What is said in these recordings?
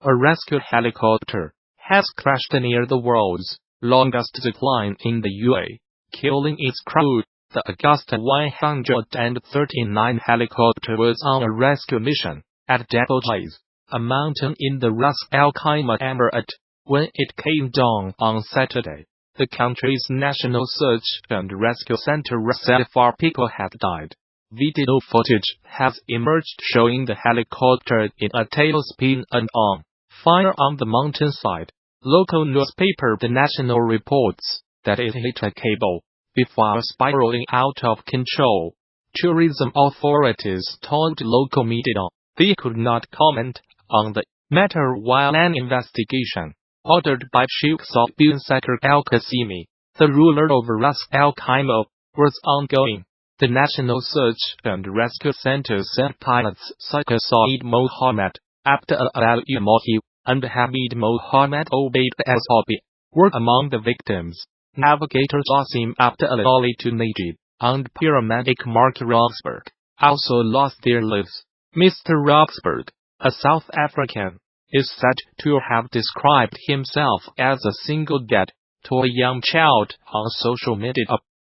a rescue helicopter has crashed near the world's longest zipline in the UAE, killing its crew. The Augusta 139 helicopter was on a rescue mission at Double Blaze, a mountain in the Ras Al Khaimah Emirate, when it came down on Saturday. The country's National Search and Rescue Center said 4 people had died. Video footage has emerged showing the helicopter in a tailspin and on fire on the mountainside. Local newspaper The National reports that it hit a cable before spiraling out of control. Tourism authorities told local media they could not comment on the matter while an investigation, ordered by Sheikh Saud bin Sakr al-Qasimi, the ruler of Ras Al Khaimah, was ongoing. The National Search and Rescue Center said pilots such as Saeed Mohammed, Abd al-Mohi, and Hamid Mohammed Obaid al-Sabi were among the victims. Navigator Jassim Abd al-Ali to Najib and paramedic Mark Roxburgh also lost their lives. Mr. Roxburgh, a South African, is said to have described himself as a single dad to a young child on social media.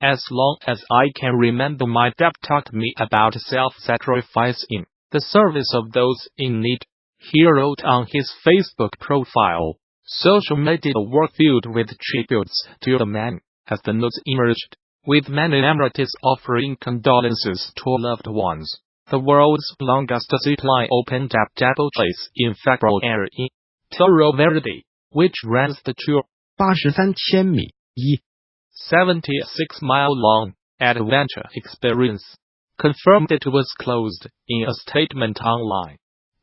As long as I can remember, my dad taught me about self-sacrifice in the service of those in need, he wrote on his Facebook profile. Social media were filled with tributes to the man as the news emerged, with many Emiratis offering condolences to loved ones. The world's longest zipline opened at Double Blaze in February in Torre Verde, which runs the tour 83千米1 76-mile-long adventure experience, confirmed it was closed in a statement online.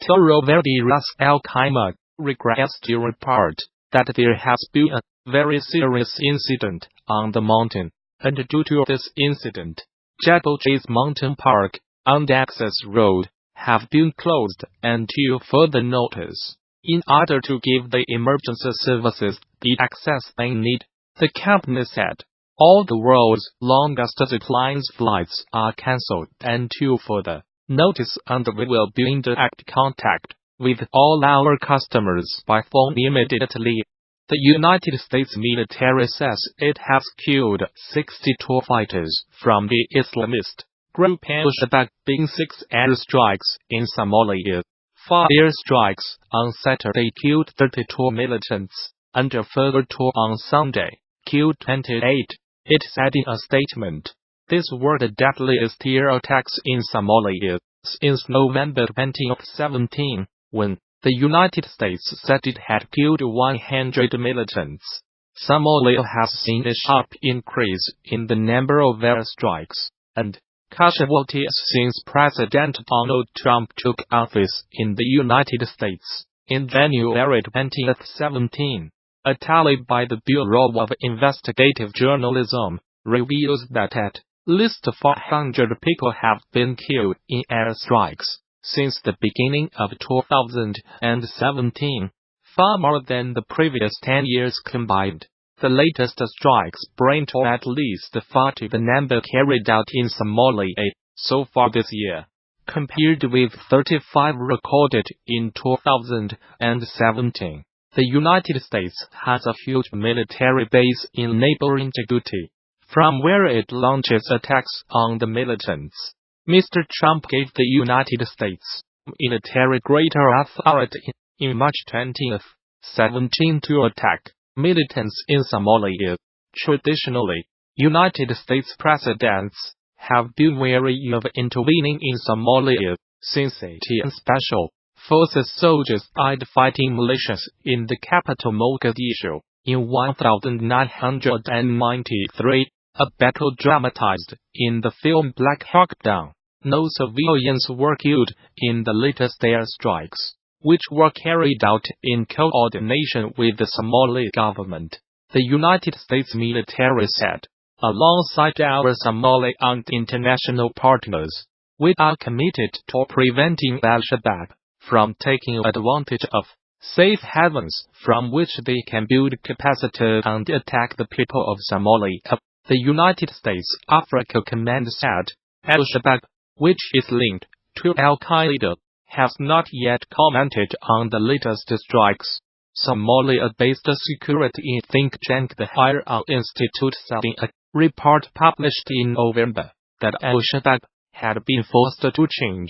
Torre Verde Ras Al Khaimah regrets to report that there has been a very serious incident on the mountain, and due to this incident, Double Blaze Mountain Park and access road have been closed until further notice. In order to give the emergency services the access they need, the company said, all the world's longest ziplines flights are cancelled until further notice, and we will be in direct contact with all our customers by phone immediately. The United States military says it has killed 62 fighters from the Islamist group Al-Shabaab in 6 airstrikes in Somalia. 4 airstrikes on Saturday killed 32 militants, and a further 2 on Sunday killed 28. It said in a statement, these were the deadliest air attacks in Somalia since November 2017, when the United States said it had killed 100 militants. Somalia has seen a sharp increase in the number of airstrikes and casualties since President Donald Trump took office in the United States in January 2017. A tally by the Bureau of Investigative Journalism reveals that at least 400 people have been killed in airstrikes since the beginning of 2017, far more than the previous 10 years combined. The latest strikes bring to at least 40 the number carried out in Somalia so far this year, compared with 35 recorded in 2017. The United States has a huge military base in neighboring Djibouti, from where it launches attacks on the militants. Mr. Trump gave the United States military greater authority in March 2017 to attack militants in Somalia. Traditionally, United States presidents have been wary of intervening in Somalia since 18 Special Forces soldiers died fighting militias in the capital Mogadishu in 1993, a battle dramatized in the film Black Hawk Down. No civilians were killed in the latest airstrikes, which were carried out in coordination with the Somali government, the United States military said. Alongside our Somali and international partners, we are committed to preventing Al-Shabaab from taking advantage of safe havens from which they can build capacity and attack the people of Somalia. The United States Africa Command said Al-Shabaab, which is linked to Al-Qaeda, has not yet commented on the latest strikes. Somalia-based security think tank the Higher Institute said in a report published in November that Al-Shabaab had been forced to change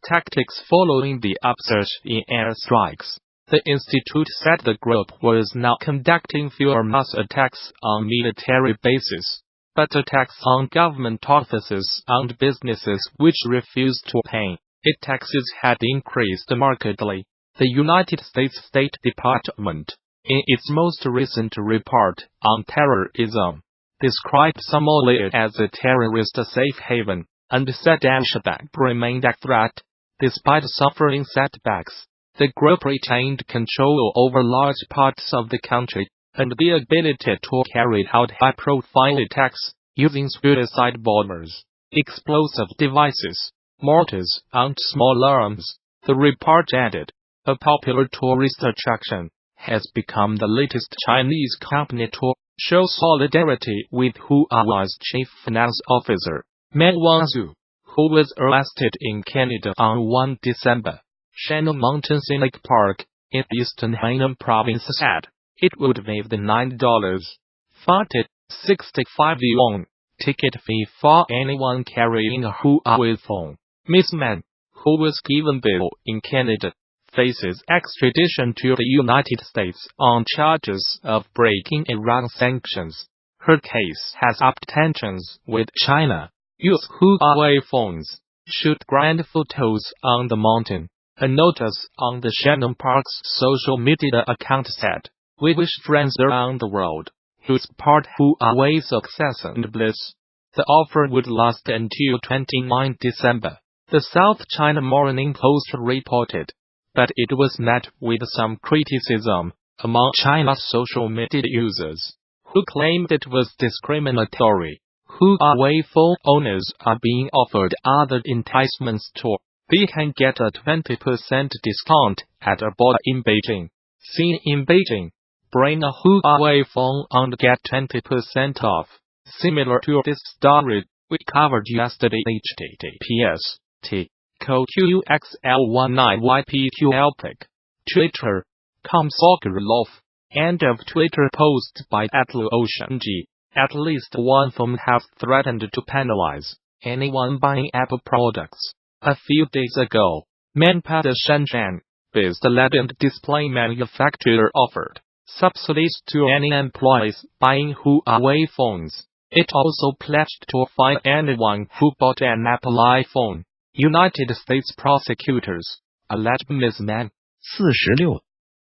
tactics following the upsurge in airstrikes. The institute said the group was now conducting fewer mass attacks on military bases, but attacks on government offices and businesses which refused to pay its taxes had increased markedly. The United States State Department, in its most recent report on terrorism, described Somalia as a terrorist safe haven and said Al-Shabaab remained a threat. Despite suffering setbacks, the group retained control over large parts of the country and the ability to carry out high-profile attacks using suicide bombers, explosive devices, mortars, and small arms. The report added, a popular tourist attraction has become the latest Chinese company to show solidarity with Huawei's chief finance officer, Meng Wanzhou, who was arrested in Canada on 1 December. Shannon Mountain Scenic Park, in eastern Hainan province said it would waive the $9.65 ticket fee for anyone carrying a Huawei phone. Ms. Mann, who was given bail in Canada, faces extradition to the United States on charges of breaking Iran sanctions. Her case has upped tensions with China. Use Huawei phones. Shoot grand photos on the mountain. A notice on the Shannon Park's social media account said, "We wish friends around the world who support Huawei's success and bliss." The offer would last until 29 December. The South China Morning Post reported, but it was met with some criticism among China's social media users, who claimed it was discriminatory. Huawei phone owners are being offered other enticements too. They can get a 20% discount at a border in Beijing. Seen in Beijing, bring a Huawei phone and get 20% off. Similar to this story we covered yesterday. https://QUXL19YPQLPIC. Twitter.com Sokolov. End of Twitter post by @LuOceanG. At least one firm has threatened to penalize anyone buying Apple products. A few days ago, Manpad Shenzhen-based LED and display manufacturer offered subsidies to any employees buying Huawei phones. It also pledged to fine anyone who bought an Apple iPhone. United States prosecutors alleged Ms. Mann 46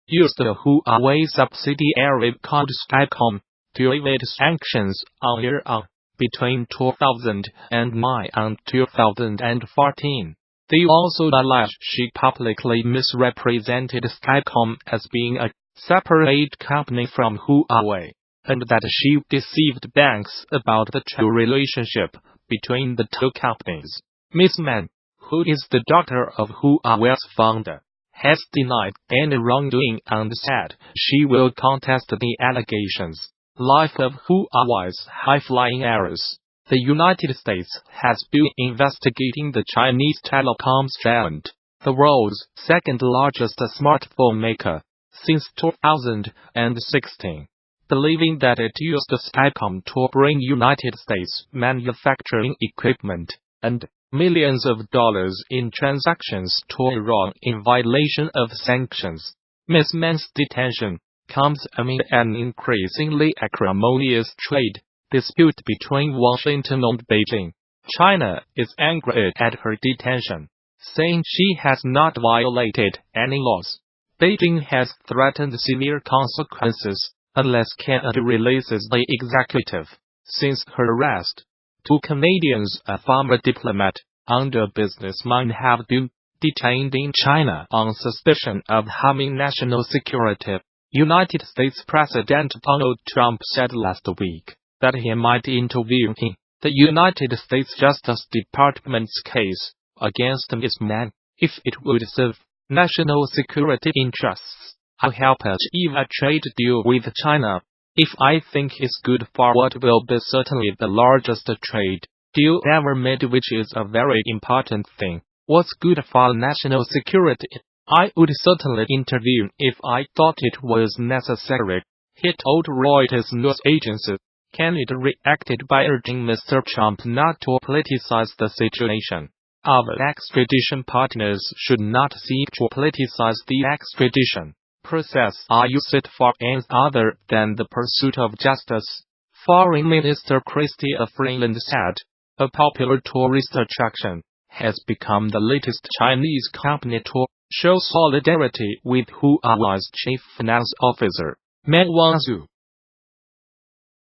used a Huawei subsidiary called Skycom to evade sanctions on Iran between 2009 and 2014. They also alleged she publicly misrepresented Skycom as being a separate company from Huawei, and that she deceived banks about the true relationship between the two companies. Ms. Mann, who is the daughter of Huawei's founder, has denied any wrongdoing and said she will contest the allegations. Life of Huawei's high-flying heiress. The United States has been investigating the Chinese telecoms giant, the world's second-largest smartphone maker, since 2016, believing that it used Skycom to bring United States manufacturing equipment and millions of dollars in transactions to Iran in violation of sanctions. Ms. Mann's detention comes amid an increasingly acrimonious trade dispute between Washington and Beijing. China is angry at her detention, saying she has not violated any laws. Beijing has threatened severe consequences unless Canada releases the executive. Since her arrest, 2 Canadians, a former diplomat and a businessman, have been detained in China on suspicion of harming national security. United States President Donald Trump said last week that he might intervene in the United States Justice Department's case against Ms. Mann if it would serve national security interests. I'll help achieve a trade deal with China if I think it's good for what will be certainly the largest trade deal ever made, which is a very important thing. What's good for national security? I would certainly intervene if I thought it was necessary, he told Reuters news agency. Canada reacted by urging Mr. Trump not to politicize the situation. Our extradition partners should not seek to politicize the extradition process or use it for ends other than the pursuit of justice, Foreign Minister Chrystia Freeland said. A popular tourist attraction has become the latest Chinese company to show solidarity with Huawei's chief finance officer, Meng Wanzhou.